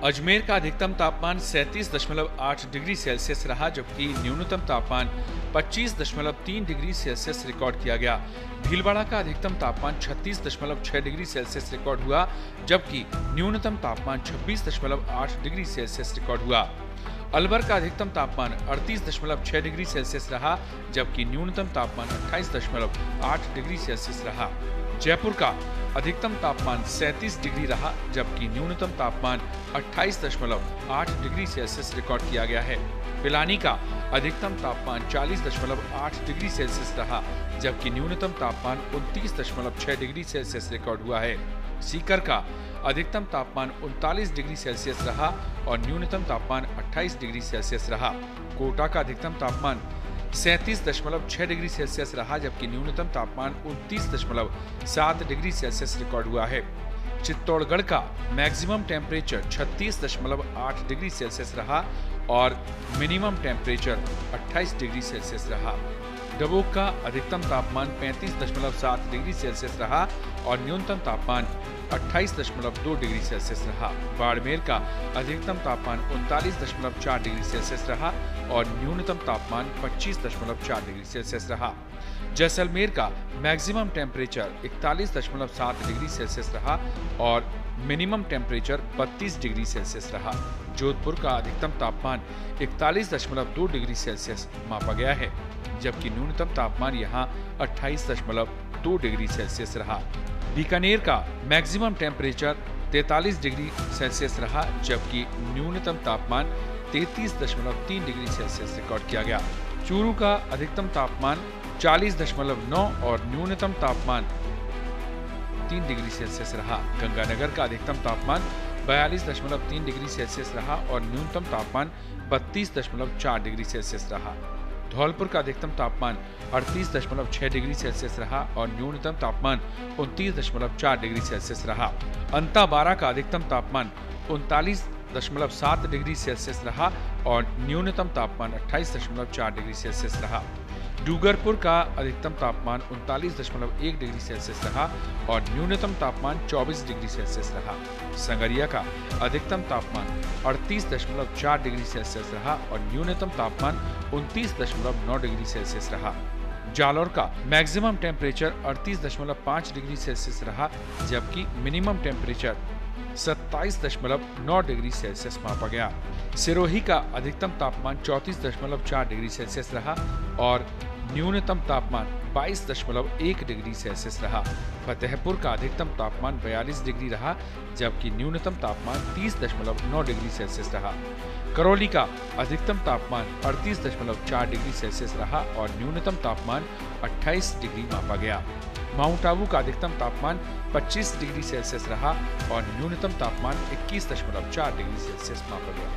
अजमेर का अधिकतम तापमान 37.8 डिग्री सेल्सियस रहा, जबकि न्यूनतम तापमान 25.3 डिग्री सेल्सियस रिकॉर्ड किया गया। भीलवाड़ा का अधिकतम तापमान 36.6 डिग्री सेल्सियस रिकॉर्ड हुआ, जबकि न्यूनतम तापमान 26.8 डिग्री सेल्सियस रिकॉर्ड हुआ। अलवर का अधिकतम तापमान 38.6 डिग्री सेल्सियस रहा, जबकि न्यूनतम तापमान 28.8 डिग्री सेल्सियस रहा। जयपुर का अधिकतम तापमान 37 डिग्री रहा, जबकि न्यूनतम तापमान 28.8 डिग्री सेल्सियस रिकॉर्ड किया गया है। पिलानी का अधिकतम तापमान 40.8 डिग्री सेल्सियस रहा, जबकि न्यूनतम तापमान 29.6 डिग्री सेल्सियस रिकॉर्ड हुआ है। सीकर का अधिकतम तापमान 39 डिग्री सेल्सियस रहा और न्यूनतम तापमान 28 डिग्री सेल्सियस रहा। कोटा का अधिकतम तापमान 37.6 डिग्री सेल्सियस रहा, जबकि न्यूनतम तापमान 29.7 डिग्री सेल्सियस रिकॉर्ड हुआ है। चित्तौड़गढ़ का मैक्सिमम टेम्परेचर 36.8 डिग्री सेल्सियस रहा और मिनिमम टेम्परेचर 28 डिग्री सेल्सियस रहा। डबोक का अधिकतम तापमान 35.7 डिग्री सेल्सियस रहा और न्यूनतम तापमान 28.2 डिग्री सेल्सियस रहा। बाड़मेर का अधिकतम तापमान 39.4 डिग्री सेल्सियस रहा और न्यूनतम तापमान 25.4 डिग्री सेल्सियस रहा। जैसलमेर का मैक्सिमम टेम्परेचर 41.7 डिग्री सेल्सियस रहा और मिनिमम टेम्परेचर 32 डिग्री सेल्सियस रहा। जोधपुर का अधिकतम तापमान 41.2 डिग्री सेल्सियस मापा गया है, जबकि न्यूनतम तापमान यहां 28.2 डिग्री सेल्सियस रहा। बीकानेर का मैक्सिमम टेम्परेचर 43 डिग्री सेल्सियस रहा, जबकि न्यूनतम तापमान 33.3 डिग्री सेल्सियस रिकॉर्ड किया गया। चूरू का अधिकतम तापमान 40.9 और न्यूनतम तापमान 3 डिग्री सेल्सियस रहा। गंगानगर का अधिकतम तापमान 42.3 डिग्री सेल्सियस रहा और न्यूनतम तापमान 32.4 डिग्री सेल्सियस रहा। धौलपुर का अधिकतम तापमान 38.6 डिग्री सेल्सियस रहा और न्यूनतम तापमान 29.4 डिग्री सेल्सियस रहा। अंताबारा का अधिकतम तापमान 39.7 डिग्री सेल्सियस रहा और न्यूनतम तापमान 28.4 डिग्री सेल्सियस रहा। डूंगरपुर का अधिकतम तापमान 39.1 डिग्री सेल्सियस रहा और न्यूनतम तापमान 24 डिग्री सेल्सियस रहा। संगरिया का अधिकतम तापमान 38.4 डिग्री सेल्सियस रहा और न्यूनतम तापमान 29.9 डिग्री सेल्सियस रहा। जालौर का मैक्सिमम टेम्परेचर 38.5 डिग्री सेल्सियस रहा, जबकि मिनिमम टेम्परेचर 27.9 डिग्री सेल्सियस मापा गया। सिरोही का अधिकतम तापमान 34.4 डिग्री सेल्सियस रहा और न्यूनतम तापमान 22.1 डिग्री सेल्सियस रहा। फतेहपुर का अधिकतम तापमान 42 डिग्री रहा, जबकि न्यूनतम तापमान 30.9 डिग्री सेल्सियस रहा। करौली का अधिकतम तापमान 38.4 डिग्री सेल्सियस रहा और न्यूनतम तापमान 28 डिग्री मापा गया। माउंट आबू का अधिकतम तापमान 25 डिग्री सेल्सियस रहा और न्यूनतम तापमान 21.4 डिग्री सेल्सियस मापा गया।